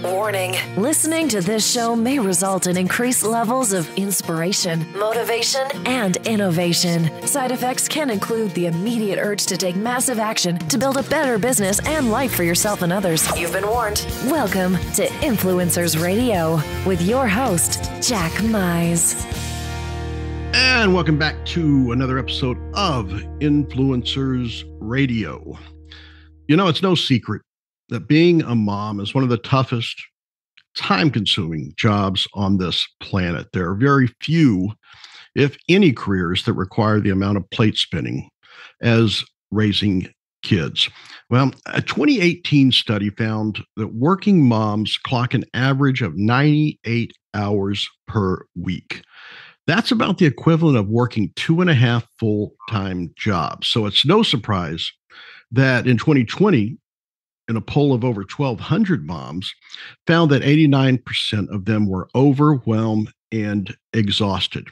Warning. Listening to this show may result in increased levels of inspiration, motivation, and innovation. Side effects can include the immediate urge to take massive action to build a better business and life for yourself and others. You've been warned. Welcome to Influencers Radio with your host, Jack Mize. And welcome back to another episode of Influencers Radio. You know, it's no secret that being a mom is one of the toughest, time-consuming jobs on this planet. There are very few, if any, careers that require the amount of plate spinning as raising kids. Well, a 2018 study found that working moms clock an average of 98 hours per week. That's about the equivalent of working 2.5 full-time jobs. So it's no surprise that in 2020, in a poll of over 1,200 moms, found that 89% of them were overwhelmed and exhausted.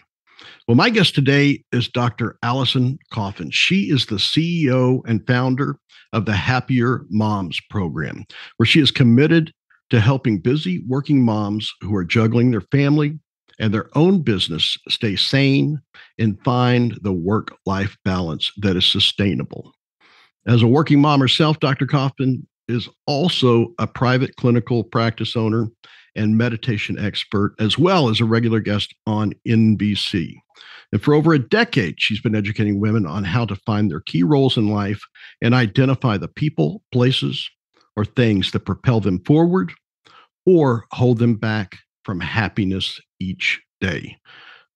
Well, my guest today is Dr. Allyson Coffin. She is the CEO and founder of the Happiermoms program, where she is committed to helping busy working moms who are juggling their family and their own business stay sane and find the work-life balance that is sustainable. As a working mom herself, Dr. Coffin is also a private clinical practice owner and meditation expert, as well as a regular guest on NBC. And for over a decade, she's been educating women on how to find their key roles in life and identify the people, places, or things that propel them forward or hold them back from happiness each day.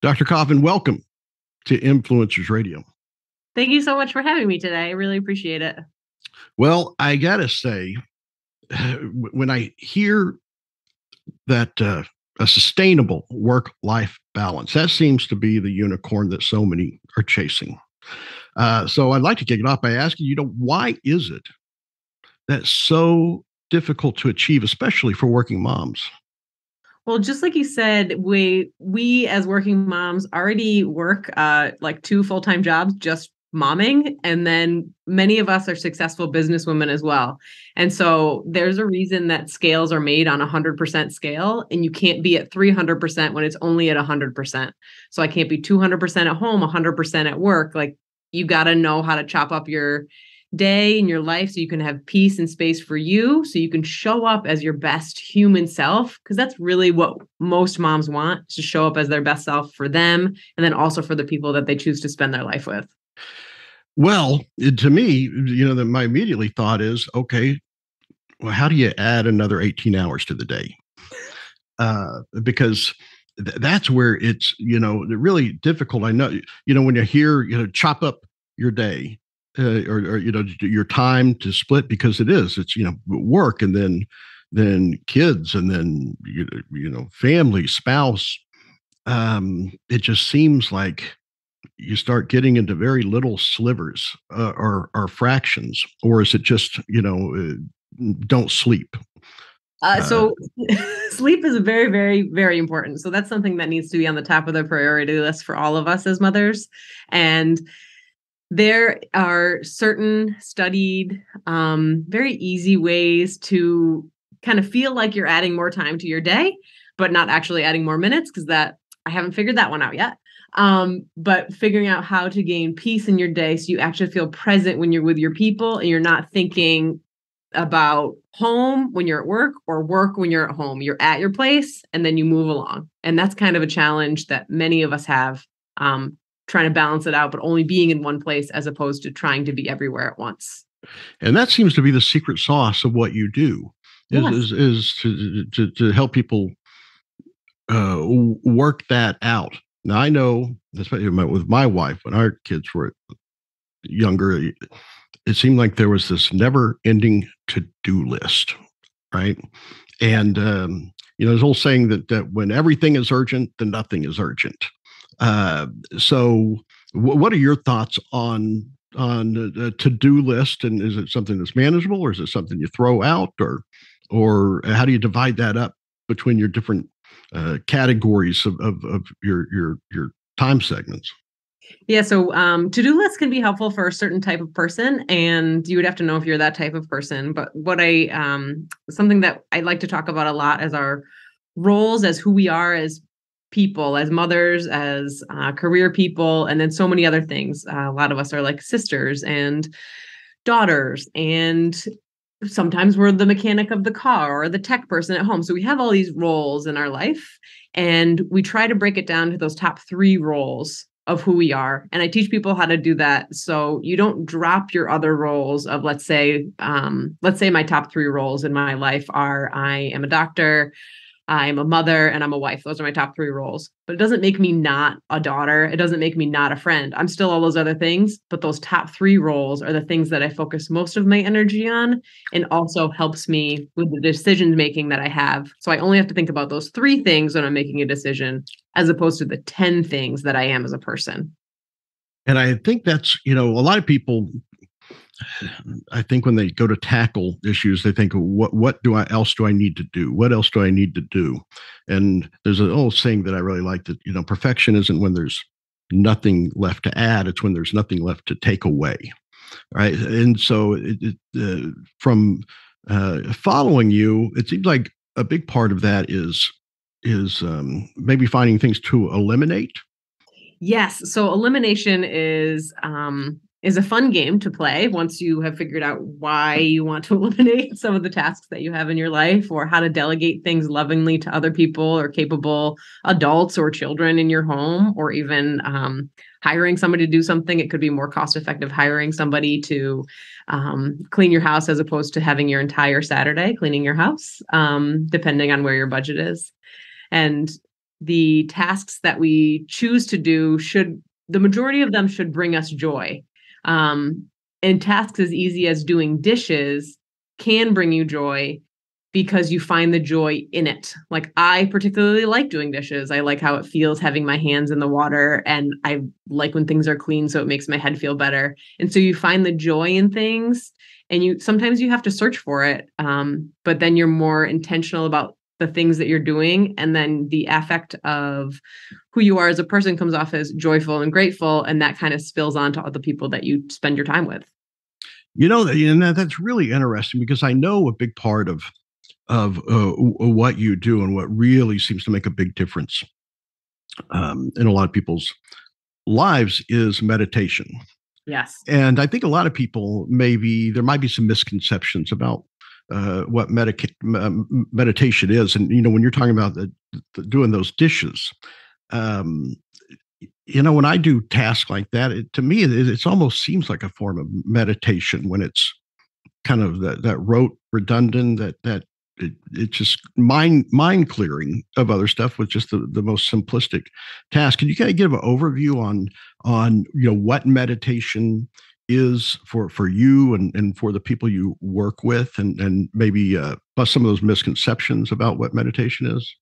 Dr. Coffin, welcome to Influencers Radio. Thank you so much for having me today. I really appreciate it. Well, I got to say, when I hear that a sustainable work-life balance, that seems to be the unicorn that so many are chasing. So I'd like to kick it off by asking, why is it that's so difficult to achieve, especially for working moms? Well, just like you said, we as working moms already work like 2 full-time jobs, just momming. And then many of us are successful businesswomen as well. And so there's a reason that scales are made on 100% scale, and you can't be at 300% when it's only at 100%. So I can't be 200% at home, 100% at work. Like, you got to know how to chop up your day and your life so you can have peace and space for you, so you can show up as your best human self, because that's really what most moms want, is to show up as their best self for them, and then also for the people that they choose to spend their life with. Well, to me, my immediately thought is, okay, well, how do you add another 18 hours to the day? Because that's where it's, really difficult. I know, when you hear, chop up your day or your time to split, because it's, work and then kids and then, family, spouse. It just seems like you start getting into very little slivers or fractions, or is it just, don't sleep? So sleep is very, very, very important. So that's something that needs to be on the top of the priority list for all of us as mothers. And there are certain studied, very easy ways to kind of feel like you're adding more time to your day, but not actually adding more minutes, because I haven't figured that one out yet. But figuring out how to gain peace in your day so you actually feel present when you're with your people and you're not thinking about home when you're at work or work when you're at home. You're at your place and then you move along. And that's kind of a challenge that many of us have, trying to balance it out, but only being in one place as opposed to trying to be everywhere at once. And that seems to be the secret sauce of what you do, is to help people work that out. Now, I know, especially with my wife, when our kids were younger, it seemed like there was this never-ending to-do list, right? And, there's old saying that when everything is urgent, then nothing is urgent. So what are your thoughts on the to-do list? And is it something that's manageable, or is it something you throw out, or how do you divide that up between your different categories of your time segments? Yeah, so to-do lists can be helpful for a certain type of person, and you would have to know if you're that type of person. But what I something that I like to talk about a lot as our roles, as who we are as people, as mothers, as career people, and then so many other things. A lot of us are like sisters and daughters, and sometimes we're the mechanic of the car or the tech person at home. So we have all these roles in our life, and we try to break it down to those top 3 roles of who we are. And I teach people how to do that. So you don't drop your other roles of, let's say my top 3 roles in my life are I am a doctor, I'm a mother, and I'm a wife. Those are my top 3 roles. But it doesn't make me not a daughter. It doesn't make me not a friend. I'm still all those other things, but those top 3 roles are the things that I focus most of my energy on, and also helps me with the decision making that I have. So I only have to think about those 3 things when I'm making a decision, as opposed to the 10 things that I am as a person. And I think that's, a lot of people, I think when they go to tackle issues, they think, what else do I need to do? What else do I need to do? And there's an old saying that I really like that, perfection isn't when there's nothing left to add. It's when there's nothing left to take away. Right. And so from following you, it seems like a big part of that is maybe finding things to eliminate. Yes. So elimination is a fun game to play once you have figured out why you want to eliminate some of the tasks that you have in your life, or how to delegate things lovingly to other people or capable adults or children in your home, or even hiring somebody to do something. It could be more cost effective hiring somebody to clean your house as opposed to having your entire Saturday cleaning your house, depending on where your budget is. And the tasks that we choose to do the majority of them should bring us joy. And tasks as easy as doing dishes can bring you joy because you find the joy in it. Like, I particularly like doing dishes. I like how it feels having my hands in the water, and I like when things are clean, so it makes my head feel better. And so you find the joy in things, and sometimes you have to search for it. But then you're more intentional about the things that you're doing, and then the affect of who you are as a person comes off as joyful and grateful, and that kind of spills onto other people that you spend your time with. That's really interesting, because I know a big part of what you do and what really seems to make a big difference in a lot of people's lives is meditation. Yes. And I think a lot of people, there might be some misconceptions about what meditation is. And, when you're talking about doing those dishes, when I do tasks like that, to me, it almost seems like a form of meditation when it's kind of that rote, redundant, that it's just mind clearing of other stuff with just the most simplistic task. Can you kind of give an overview on what meditation is for you and for the people you work with, and maybe bust some of those misconceptions about what meditation is?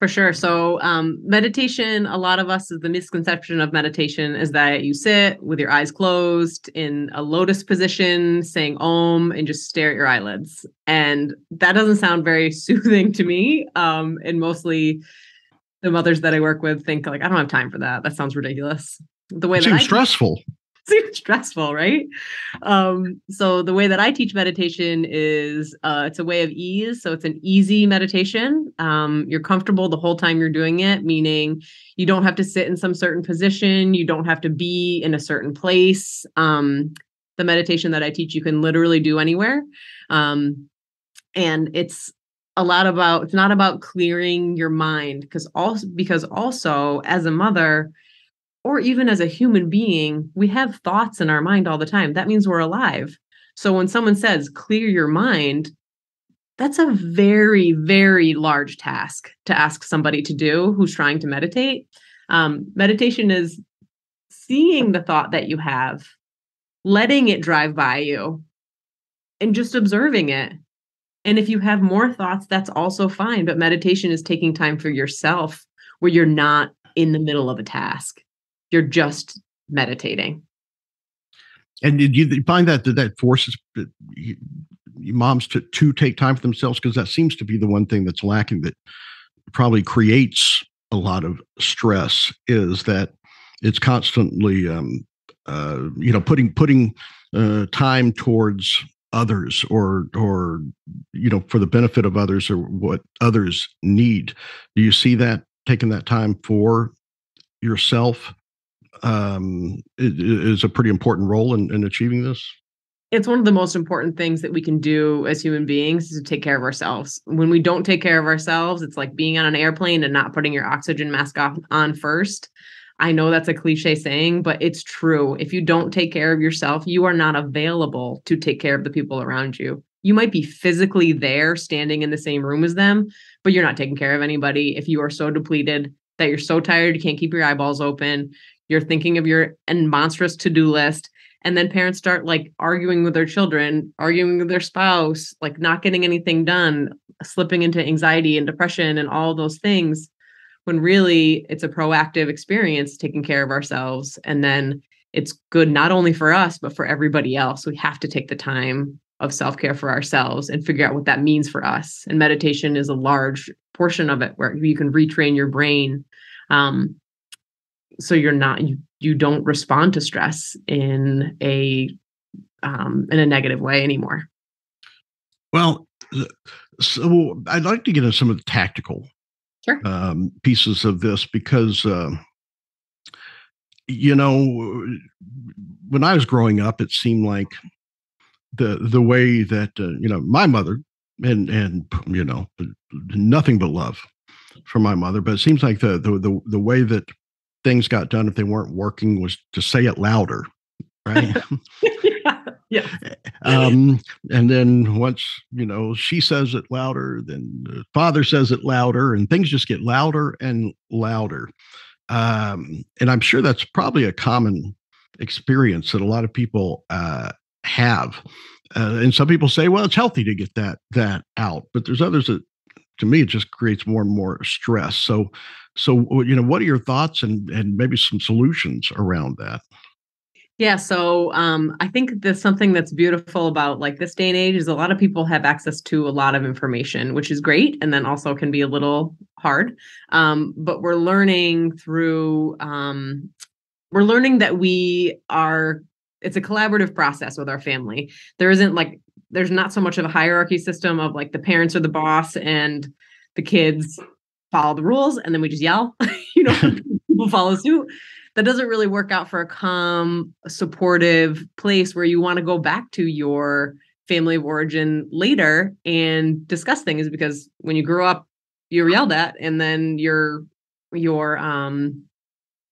For sure. So meditation, a lot of us, the misconception of meditation is that you sit with your eyes closed in a lotus position, saying Om, and just stare at your eyelids. And that doesn't sound very soothing to me. And mostly the mothers that I work with think like, I don't have time for that. That sounds ridiculous. The way it seems stressful. Seems stressful, right? So the way that I teach meditation is it's a way of ease. So it's an easy meditation. You're comfortable the whole time you're doing it, meaning you don't have to sit in some certain position. You don't have to be in a certain place. The meditation that I teach, you can literally do anywhere. And it's not about clearing your mind, because also as a mother, or even as a human being, we have thoughts in our mind all the time. That means we're alive. So when someone says, clear your mind, that's a very, very large task to ask somebody to do who's trying to meditate. Meditation is seeing the thought that you have, letting it drive by you, and just observing it. And if you have more thoughts, that's also fine. But meditation is taking time for yourself, where you're not in the middle of a task. You're just meditating. And did you find that forces moms to take time for themselves? Because that seems to be the one thing that's lacking, that probably creates a lot of stress, is that it's constantly putting time towards others, or for the benefit of others, or what others need. Do you see that taking that time for yourself is a pretty important role in achieving this? It's one of the most important things that we can do as human beings, is to take care of ourselves. When we don't take care of ourselves, it's like being on an airplane and not putting your oxygen mask on first. I know that's a cliche saying, but it's true. If you don't take care of yourself, you are not available to take care of the people around you. You might be physically there, standing in the same room as them, but you're not taking care of anybody if you are so depleted that you're so tired you can't keep your eyeballs open. You're thinking of your monstrous to-do list. And then parents start like arguing with their children, arguing with their spouse, like not getting anything done, slipping into anxiety and depression and all those things, when really it's a proactive experience, taking care of ourselves. And then it's good not only for us, but for everybody else. We have to take the time of self-care for ourselves and figure out what that means for us. And meditation is a large portion of it, where you can retrain your brain. So you don't respond to stress in a negative way anymore. Well, so I'd like to get into some of the tactical pieces of this, because when I was growing up, it seemed like the way that my mother, and nothing but love for my mother, but it seems like the way that things got done, if they weren't working, was to say it louder, right? Yeah. And then once she says it louder, then the father says it louder, and things just get louder and louder. And I'm sure that's probably a common experience that a lot of people have. And some people say, well, it's healthy to get that out, but there's others that, to me, it just creates more and more stress. So what are your thoughts and maybe some solutions around that? Yeah. So I think there's something that's beautiful about like this day and age is a lot of people have access to a lot of information, which is great. And then also can be a little hard. But we're learning that it's a collaborative process with our family. There's not so much of a hierarchy system of like the parents are the boss and the kids follow the rules, and then we just yell, people follow suit. That doesn't really work out for a calm, supportive place where you want to go back to your family of origin later and discuss things, because when you grew up, you were yelled at, and then your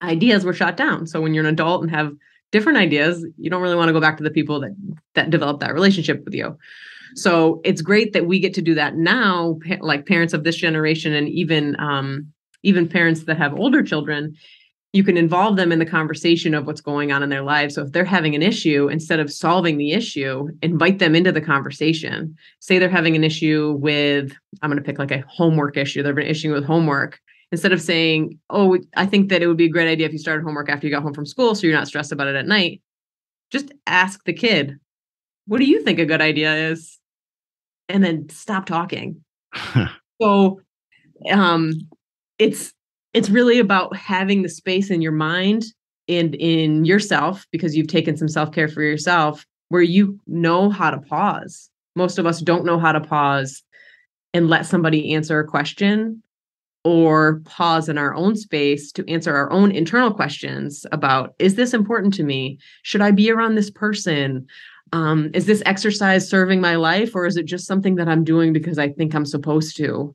ideas were shot down. So when you're an adult and have different ideas, you don't really want to go back to the people that developed that relationship with you. So it's great that we get to do that now, like parents of this generation, and even parents that have older children. You can involve them in the conversation of what's going on in their lives. So if they're having an issue, instead of solving the issue, invite them into the conversation. Say they're having an issue with, I'm going to pick like a homework issue. They've been issuing with homework. Instead of saying, oh, I think that it would be a great idea if you started homework after you got home from school, so you're not stressed about it at night. Just ask the kid, what do you think a good idea is? And then stop talking. So it's really about having the space in your mind and in yourself, because you've taken some self-care for yourself, where you know how to pause. Most of us don't know how to pause and let somebody answer a question, or pause in our own space to answer our own internal questions about, is this important to me? Should I be around this person? Is this exercise serving my life, or is it just something that I'm doing because I think I'm supposed to?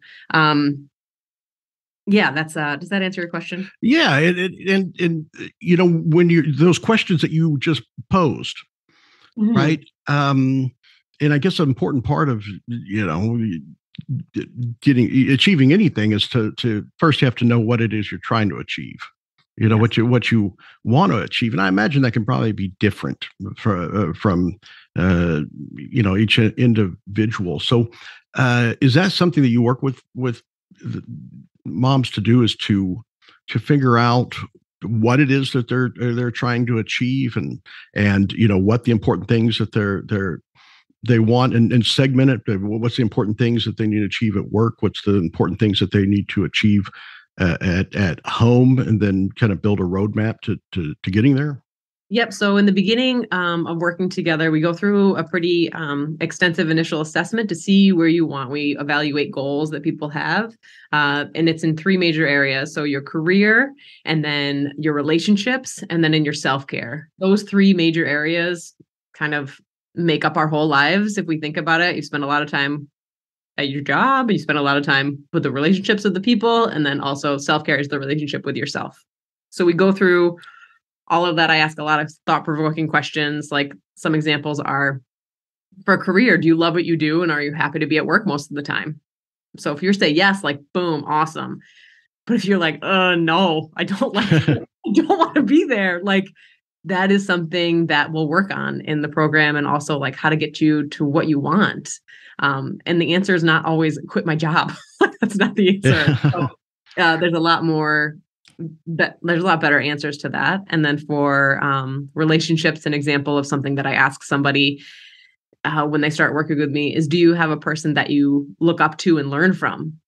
Yeah, does that answer your question? Yeah. And when those questions that you just posed, mm-hmm. right? And I guess an important part of, achieving anything is to first you have to know what it is you're trying to achieve. What you want to achieve, and I imagine that can probably be different from each individual. So, is that something that you work with moms to do? Is to figure out what it is that they're trying to achieve, and what the important things that they want, and segment it. What's the important things that they need to achieve at work? What's the important things that they need to achieve at home, and then kind of build a roadmap to getting there? Yep. So in the beginning of working together, we go through a pretty extensive initial assessment to see where you want. We evaluate goals that people have, and it's in three major areas. So your career, and then your relationships, and then in your self-care. Those three major areas kind of make up our whole lives. If we think about it, you spend a lot of time at your job, you spend a lot of time with the relationships of the people, and then also self-care is the relationship with yourself. So we go through all of that. I ask a lot of thought-provoking questions. Like some examples are, for a career, do you love what you do? And are you happy to be at work most of the time? So if you say yes, like, boom, awesome. But if you're like, no, I don't like it, I don't want to be there. Like, that is something that we'll work on in the program, and also like how to get you to what you want. And the answer is not always quit my job. That's not the answer. So, there's a lot more, there's a lot better answers to that. And then for relationships, an example of something that I ask somebody when they start working with me is, do you have a person that you look up to and learn from?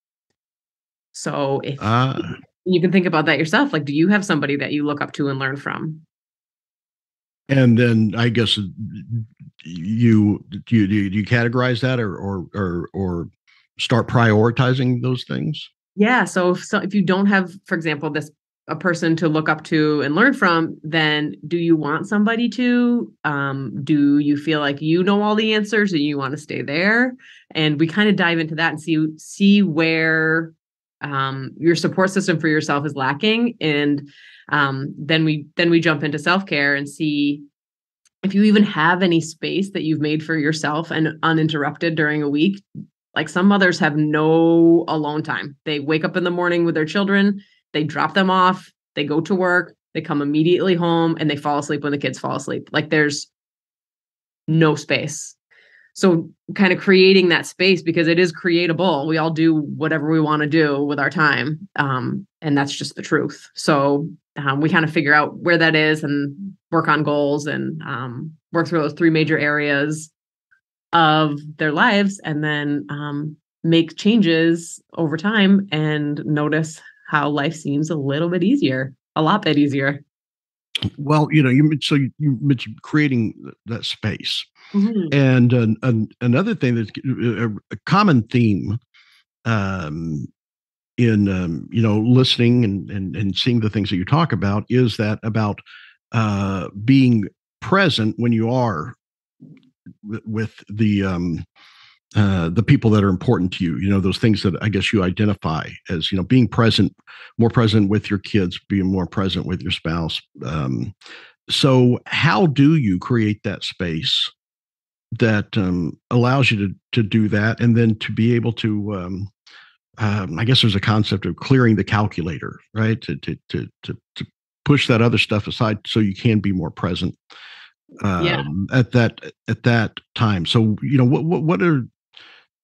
So if you can think about that yourself, like, do you have somebody that you look up to and learn from? And then I guess you categorize that, or start prioritizing those things? Yeah. So if you don't have, for example, a person to look up to and learn from, then do you want somebody to? Do you feel like you know all the answers and you want to stay there? And we kind of dive into that and see where your support system for yourself is lacking. And then we jump into self-care and see if you even have any space that you've made for yourself and uninterrupted during a week. Like some mothers have no alone time. They wake up in the morning with their children, they drop them off, they go to work, they come immediately home, and they fall asleep when the kids fall asleep. Like there's no space. So kind of creating that space, because it is creatable. We all do whatever we want to do with our time. And that's just the truth. So we kind of figure out where that is and work on goals and work through those three major areas of their lives, and then make changes over time and notice how life seems a little bit easier, a lot bit easier. Well, you mentioned creating that space. Mm-hmm. And another thing that's a common theme in listening and seeing the things that you talk about is that about being present when you are with the people that are important to you. Those things that I guess you identify as being present, more present with your kids, being more present with your spouse. So how do you create that space that allows you to do that, and then to be able to I guess there's a concept of clearing the calculator, right? To push that other stuff aside so you can be more present at that time. So what are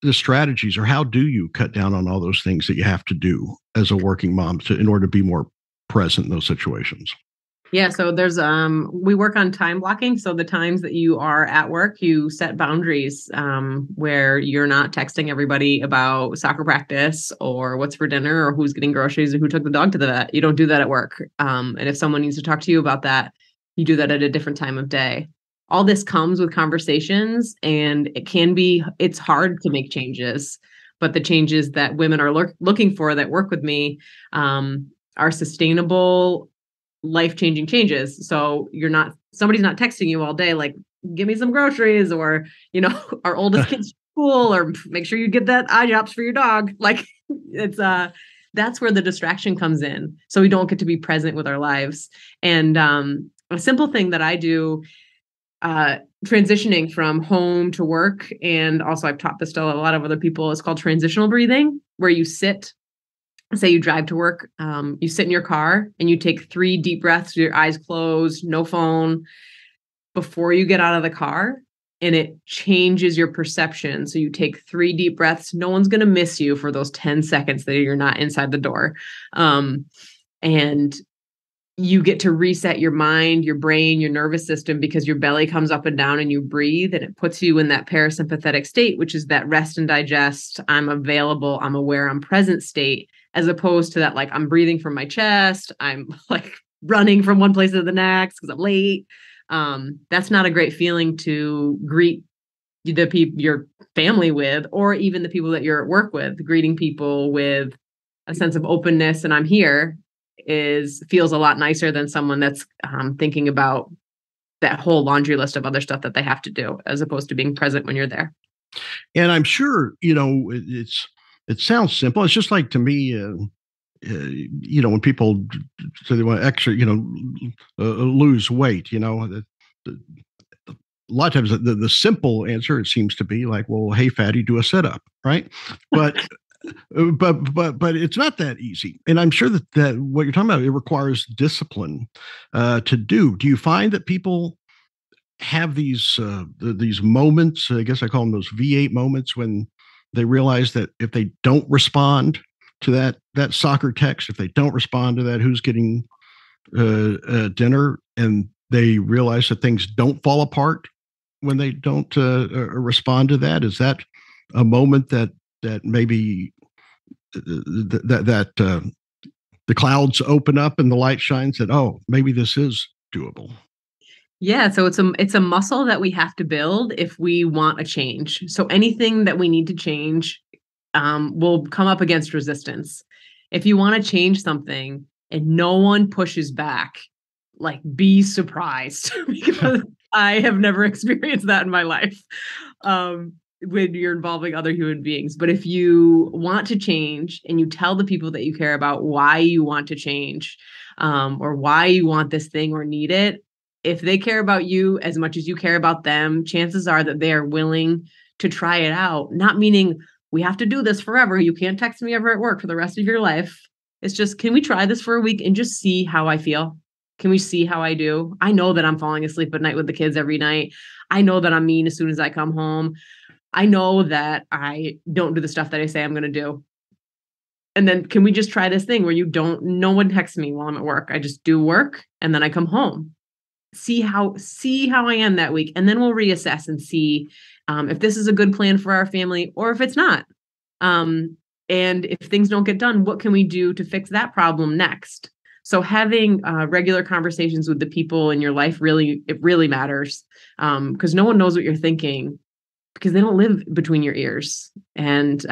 the strategies, or how do you cut down on all those things that you have to do as a working mom in order to be more present in those situations? Yeah, so there's we work on time blocking. So the times that you are at work, you set boundaries where you're not texting everybody about soccer practice or what's for dinner or who's getting groceries or who took the dog to the vet. You don't do that at work. And if someone needs to talk to you about that, you do that at a different time of day. All this comes with conversations, and it's hard to make changes, but the changes that women are looking for that work with me are sustainable, life-changing changes. So somebody's not texting you all day, like, give me some groceries, or, our oldest kid's school, or make sure you get that eye drops for your dog. Like it's, that's where the distraction comes in. So we don't get to be present with our lives. And a simple thing that I do, transitioning from home to work, and also I've taught this to a lot of other people, is called transitional breathing, where you sit. Say you drive to work, you sit in your car and you take 3 deep breaths with your eyes closed, no phone, before you get out of the car, and it changes your perception. So you take 3 deep breaths. No one's going to miss you for those 10 seconds that you're not inside the door. And you get to reset your mind, your brain, your nervous system, because your belly comes up and down and you breathe, and it puts you in that parasympathetic state, which is that rest and digest, I'm available, I'm aware, I'm present state. as opposed to that, like, I'm breathing from my chest, I'm like running from one place to the next because I'm late. That's not a great feeling to greet the people, your family with, or even the people that you're at work with. Greeting people with a sense of openness and I'm here feels a lot nicer than someone that's thinking about that whole laundry list of other stuff that they have to do, as opposed to being present when you're there. And I'm sure, it sounds simple. It's just like, to me, when people say they want to lose weight, a lot of times the simple answer, it seems to be like, well, hey, fatty, do a sit-up, right? But but it's not that easy. And I'm sure that what you're talking about, it requires discipline to do. Do you find that people have these moments, I guess I call them those V8 moments, when they realize that if they don't respond to that soccer text, if they don't respond to that who's getting dinner, and they realize that things don't fall apart when they don't respond to that? Is that a moment that maybe the clouds open up and the light shines, that, oh, maybe this is doable? Yeah, so it's a muscle that we have to build if we want a change. So anything that we need to change will come up against resistance. If you want to change something and no one pushes back, like, be surprised, because I have never experienced that in my life when you're involving other human beings. But if you want to change and you tell the people that you care about why you want to change, or why you want this thing or need it, if they care about you as much as you care about them, chances are that they are willing to try it out. Not meaning we have to do this forever. You can't text me ever at work for the rest of your life. It's just, can we try this for a week and just see how I feel? Can we see how I do? I know that I'm falling asleep at night with the kids every night. I know that I'm mean as soon as I come home. I know that I don't do the stuff that I say I'm going to do. And then can we just try this thing where no one texts me while I'm at work. I just do work and then I come home. See how I am that week. And then we'll reassess and see if this is a good plan for our family or if it's not. And if things don't get done, what can we do to fix that problem next? So having regular conversations with the people in your life really matters, because no one knows what you're thinking because they don't live between your ears. And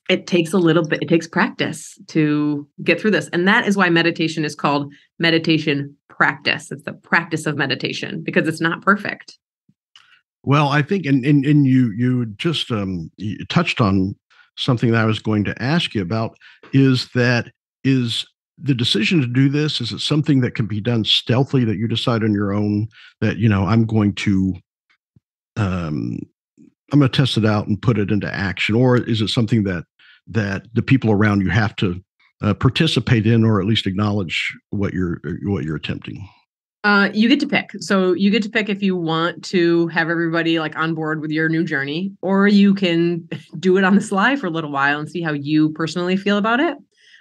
it takes it takes practice to get through this. And that is why meditation is called meditation practice. It's the practice of meditation because it's not perfect. Well, I think, and you just you touched on something that I was going to ask you about, is the decision to do this, is it something that can be done stealthily, that you decide on your own that, I'm going to test it out and put it into action? Or is it something that the people around you have to participate in, or at least acknowledge what you're attempting? You get to pick. So you get to pick if you want to have everybody like on board with your new journey, or you can do it on the sly for a little while and see how you personally feel about it.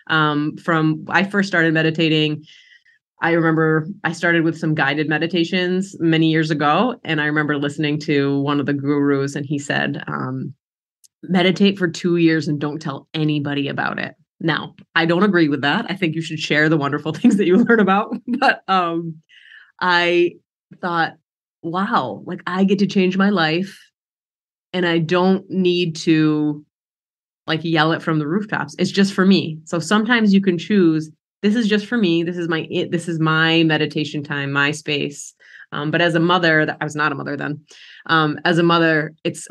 From I first started meditating, I remember I started with some guided meditations many years ago. And I remember listening to one of the gurus, and he said, meditate for 2 years and don't tell anybody about it. Now, I don't agree with that. I think you should share the wonderful things that you learn about. But I thought, wow, like, I get to change my life and I don't need to like yell it from the rooftops. It's just for me. So sometimes you can choose, this is just for me. This is my meditation time, my space. But as a mother, I was not a mother then. As a mother, it's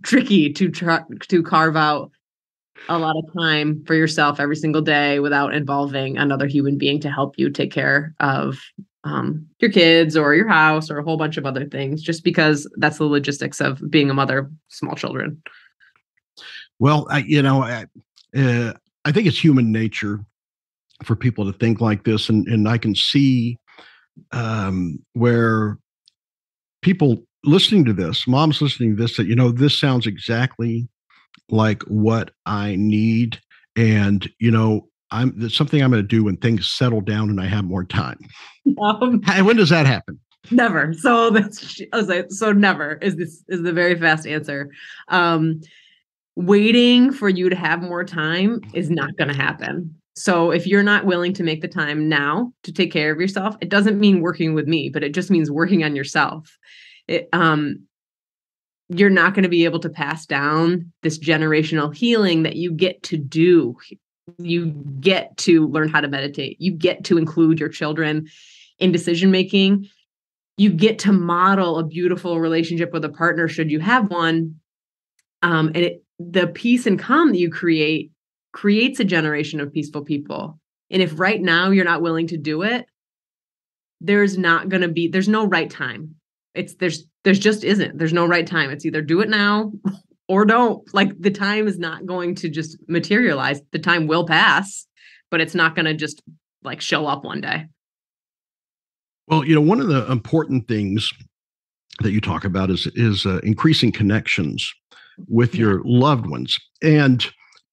tricky to carve out a lot of time for yourself every single day without involving another human being to help you take care of your kids or your house or a whole bunch of other things, just because that's the logistics of being a mother of small children. Well, I think it's human nature for people to think like this, and I can see where people listening to this, moms listening to this, that this sounds exactly like what I need, and it's something I'm going to do when things settle down and I have more time. When does that happen? Never. So never is the very fast answer. waiting for you to have more time is not going to happen. So if you're not willing to make the time now to take care of yourself, it doesn't mean working with me, but it just means working on yourself. You're not going to be able to pass down this generational healing that you get to do. You get to learn how to meditate. You get to include your children in decision making. You get to model a beautiful relationship with a partner should you have one. The peace and calm that you creates a generation of peaceful people. And if right now you're not willing to do it, there's no right time. There's just isn't. There's no right time. It's either do it now or don't. Like, the time is not going to just materialize. The time will pass, but it's not going to just like show up one day. Well, one of the important things that you talk about is increasing connections with your loved ones. And,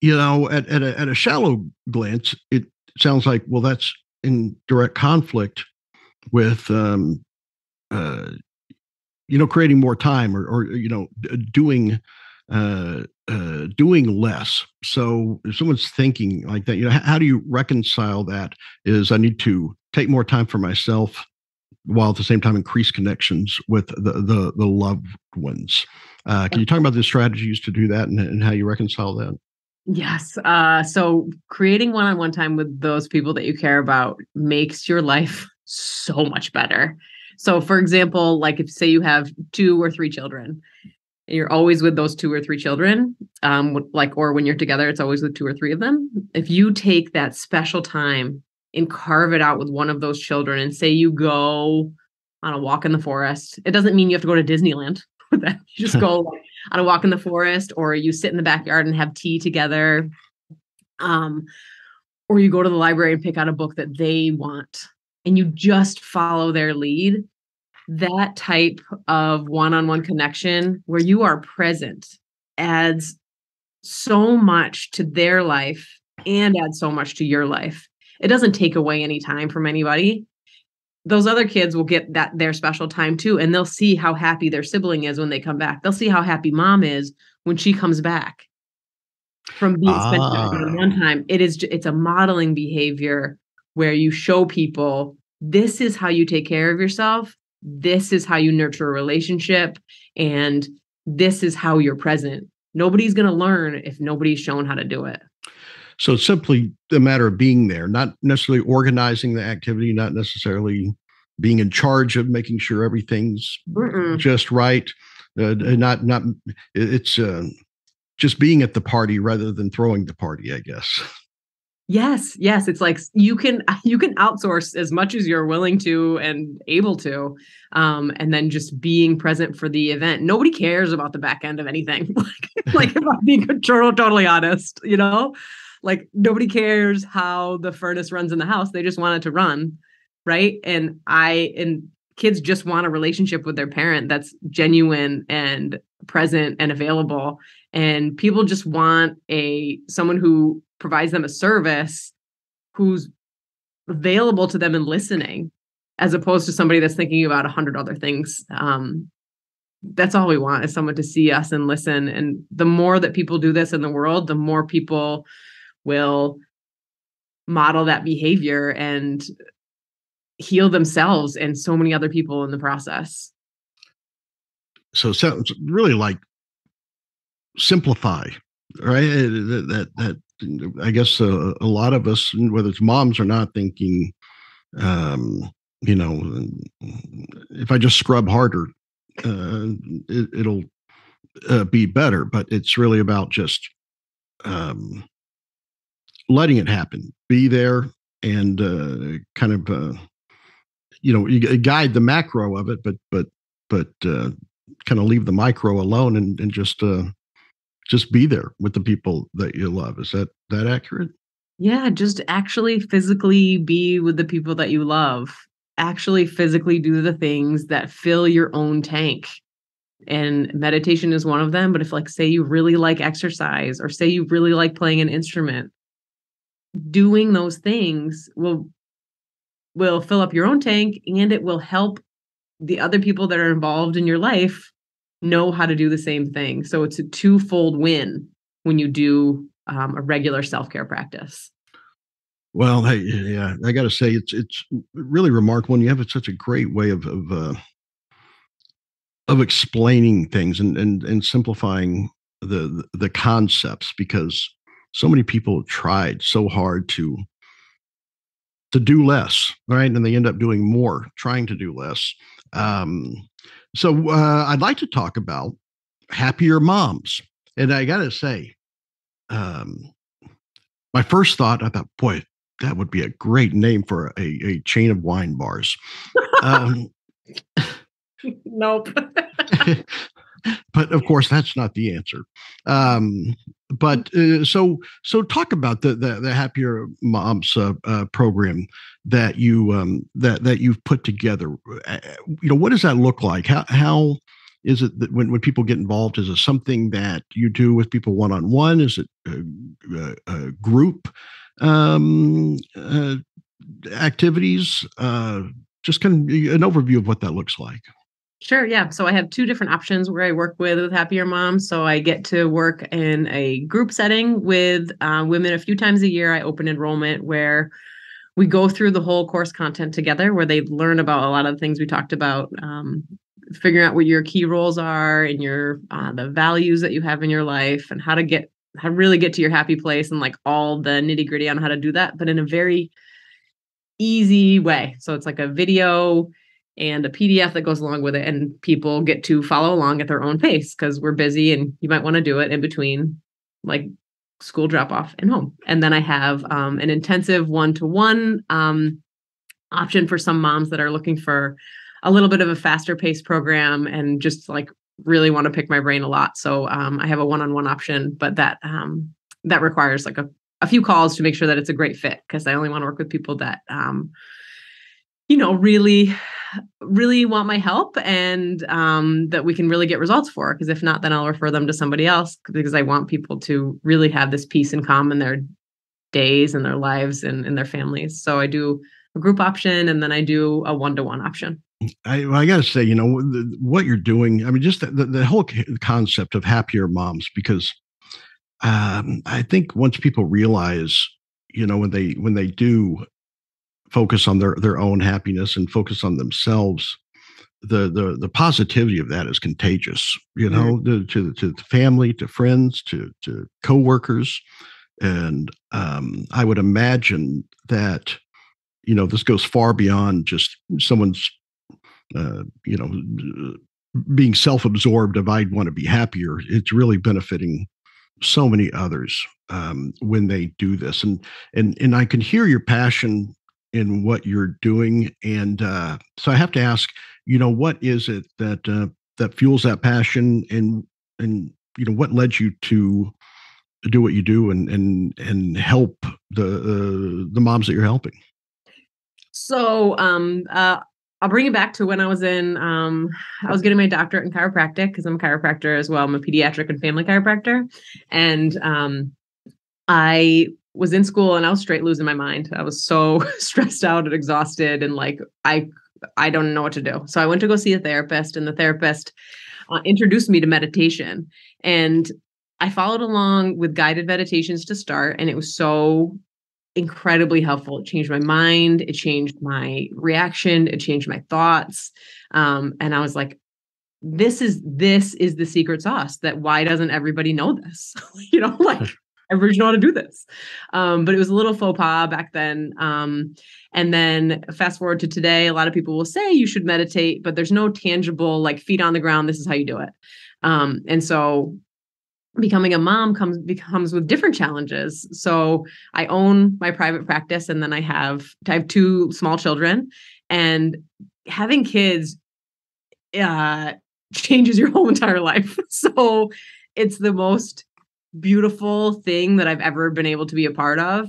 at a shallow glance, it sounds like, well, that's in direct conflict with, creating more time or doing less. So if someone's thinking like that, how do you reconcile that? Is I need to take more time for myself while at the same time increase connections with the loved ones. Can you talk about the strategies to do that and how you reconcile that? Yes. So creating one-on-one time with those people that you care about makes your life so much better. So for example, like if say you have 2 or 3 children, and you're always with those 2 or 3 children, or when you're together, it's always with 2 or 3 of them. If you take that special time and carve it out with one of those children and say you go on a walk in the forest, it doesn't mean you have to go to Disneyland with that. You just go on a walk in the forest, or you sit in the backyard and have tea together. Or you go to the library and pick out a book that they want and you just follow their lead. That type of one-on-one connection where you are present adds so much to their life and adds so much to your life. It doesn't take away any time from anybody. Those other kids will get their special time too, and they'll see how happy their sibling is when they come back. They'll see how happy mom is when she comes back from being spent one time. It's a modeling behavior where you show people this is how you take care of yourself. This is how you nurture a relationship, and this is how you're present. Nobody's going to learn if nobody's shown how to do it. So it's simply a matter of being there, not necessarily organizing the activity, not necessarily being in charge of making sure everything's just right. It's just being at the party rather than throwing the party, I guess. Yes. It's like you can outsource as much as you're willing to and able to, and then just being present for the event. Nobody cares about the back end of anything. like if I'm being totally honest, like nobody cares how the furnace runs in the house. They just want it to run, right? And kids just want a relationship with their parent that's genuine and present and available. And people just want someone who provides them a service, who's available to them and listening, as opposed to somebody that's thinking about 100 other things. That's all we want, is someone to see us and listen. And the more that people do this in the world, the more people will model that behavior and heal themselves and so many other people in the process. So it sounds really like simplify, right? That I guess a lot of us, whether it's moms or not, thinking, if I just scrub harder, it'll be better. But it's really about just letting it happen, be there, and kind of you guide the macro of it, but kind of leave the micro alone and just be there with the people that you love. Is that accurate? Yeah, just actually physically be with the people that you love. Actually physically do the things that fill your own tank. And meditation is one of them. But if, like, say you really like exercise, or say you really like playing an instrument, doing those things will fill up your own tank, and it will help the other people that are involved in your life know how to do the same thing. So it's a twofold win. when you do a regular self-care practice. Well, hey, yeah, I got to say it's really remarkable, and you have such a great way of explaining things and simplifying the concepts, because so many people have tried so hard to do less, right? And they end up doing more trying to do less. Um, so I'd like to talk about Happiermoms. And I got to say, um, my first thought, I thought, boy, that would be a great name for a chain of wine bars. Nope. But of course, that's not the answer. But so talk about the Happier Moms program that you've put together. What does that look like? How is it that when people get involved? Is it something that you do with people one-on-one? Is it a group activities? Just kind of an overview of what that looks like. Sure. Yeah. So I have two different options where I work with Happiermoms. So I get to work in a group setting with women a few times a year. I open enrollment where we go through the whole course content together, where they learn about a lot of the things we talked about, figuring out what your key roles are and your the values that you have in your life, and how to really get to your happy place, and like all the nitty gritty on how to do that, but in a very easy way. So it's like a video and a PDF that goes along with it, and people get to follow along at their own pace, because we're busy and you might want to do it in between like school drop off and home. And then I have an intensive one-to-one option for some moms that are looking for a little bit of a faster paced program and just like really want to pick my brain a lot. So I have a one-on-one option, but that requires like a few calls to make sure that it's a great fit, because I only want to work with people that really want my help, and that we can really get results for. Because if not, then I'll refer them to somebody else, because I want people to really have this peace and calm in their days and their lives and in their families. So I do a group option, and then I do a one-to-one option. I got to say, what you're doing, I mean, just the whole concept of Happier Moms, because I think once people realize, when they do focus on their own happiness and focus on themselves, the positivity of that is contagious, to the family, to friends, to coworkers. And I would imagine that, this goes far beyond just someone's, being self-absorbed of I'd want to be happier. It's really benefiting so many others when they do this. And I can hear your passion in what you're doing. And so I have to ask, what is it that fuels that passion, and what led you to do what you do and help the moms that you're helping? So I'll bring it back to when I was I was getting my doctorate in chiropractic, because I'm a chiropractor as well. I'm a pediatric and family chiropractor. And I was in school and I was straight losing my mind. I was so stressed out and exhausted, and like, I don't know what to do. So I went to go see a therapist, and the therapist introduced me to meditation, and I followed along with guided meditations to start. And it was so incredibly helpful. It changed my mind. It changed my reaction. It changed my thoughts. And I was like, this is the secret sauce. That why doesn't everybody know this? Everybody know how to do this. But it was a little faux pas back then. And then fast forward to today, a lot of people will say you should meditate, but there's no tangible, like, feet on the ground, this is how you do it. And so becoming a mom becomes with different challenges. So I own my private practice, and then I have two small children, and having kids changes your whole entire life. So it's the most beautiful thing that I've ever been able to be a part of.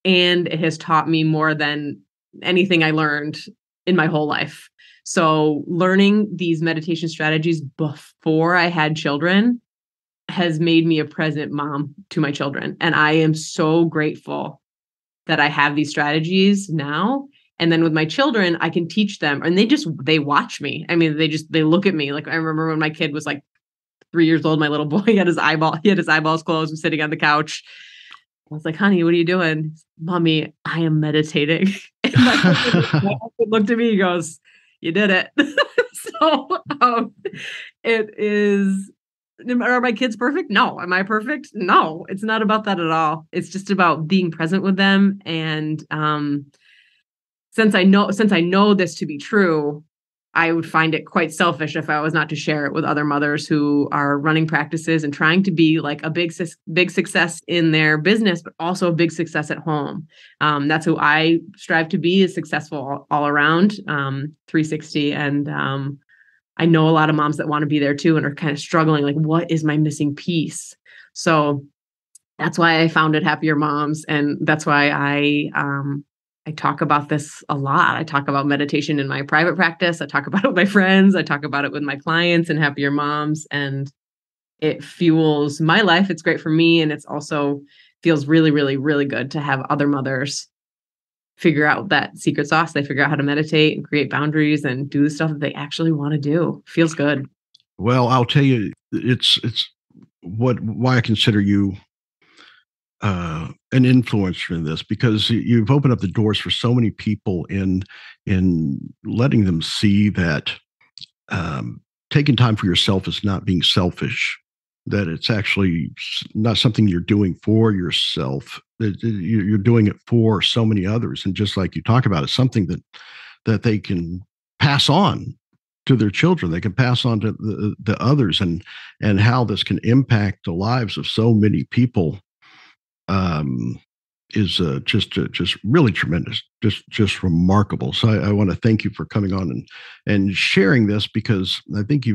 And it has taught me more than anything I learned in my whole life. So learning these meditation strategies before I had children has made me a present mom to my children. And I am so grateful that I have these strategies now. And then with my children, I can teach them, and they watch me. I mean, they look at me. Like, I remember when my kid was like 3 years old. My little boy he had his eyeballs closed, was sitting on the couch. I was like, honey, what are you doing? Mommy, I am meditating. And my husband looked at me, he goes, you did it. So it is, are my kids perfect? No. Am I perfect? No, it's not about that at all. It's just about being present with them. And since I know this to be true, I would find it quite selfish if I was not to share it with other mothers who are running practices and trying to be like a big success in their business, but also a big success at home. That's who I strive to be, is successful all around, 360. And I know a lot of moms that want to be there too and are kind of struggling, like, what is my missing piece? So that's why I founded Happiermoms. And that's why I talk about this a lot. I talk about meditation in my private practice. I talk about it with my friends. I talk about it with my clients and Happiermoms, and it fuels my life. It's great for me. And it's also feels really, really, really good to have other mothers figure out that secret sauce. They figure out how to meditate and create boundaries and do the stuff that they actually want to do. Feels good. Well, I'll tell you, it's why I consider you an influencer in this, because you've opened up the doors for so many people in letting them see that taking time for yourself is not being selfish, that it's actually not something you're doing for yourself, that you're doing it for so many others. And just like you talk about, it's something that they can pass on to their children. They can pass on to the others, and how this can impact the lives of so many people is just really tremendous, just remarkable. So I want to thank you for coming on and sharing this, because I think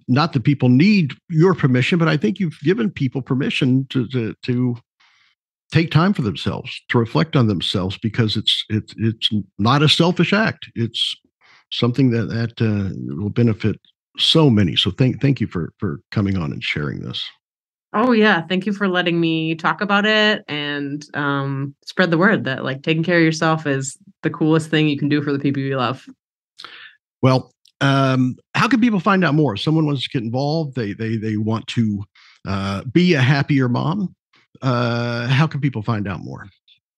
not that people need your permission, but I think you've given people permission to take time for themselves, to reflect on themselves, because it's not a selfish act. It's something that will benefit so many. So thank you for coming on and sharing this. Oh yeah. Thank you for letting me talk about it and spread the word that, like, taking care of yourself is the coolest thing you can do for the people you love. Well, how can people find out more? If someone wants to get involved, they want to be a happier mom. How can people find out more?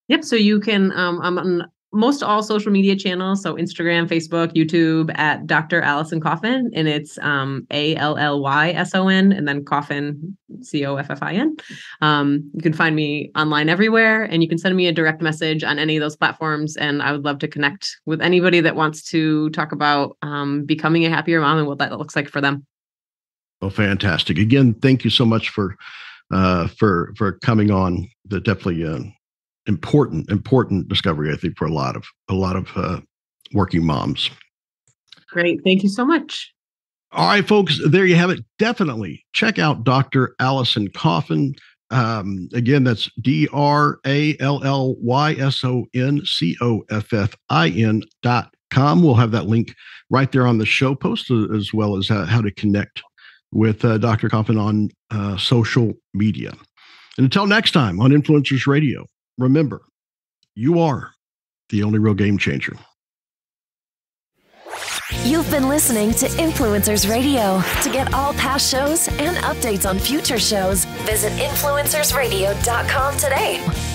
Yep. So you can, I'm on most all social media channels. So Instagram, Facebook, YouTube at Dr. Allyson Coffin, and it's ALLYSON and then Coffin, COFFIN. You can find me online everywhere, and you can send me a direct message on any of those platforms. And I would love to connect with anybody that wants to talk about becoming a happier mom and what that looks like for them. Well, fantastic. Again, thank you so much for coming on. The definitely important discovery, I think, for a lot of working moms. Great. Thank you so much. All right, folks, there you have it. Definitely check out Dr. Allyson Coffin. Again, that's DrAlysonCoffin.com. We'll have that link right there on the show post, as well as how to connect with Dr. Coffin on social media. And until next time on Influencers Radio, remember, you are the only real game changer. You've been listening to Influencers Radio. To get all past shows and updates on future shows, visit influencersradio.com today.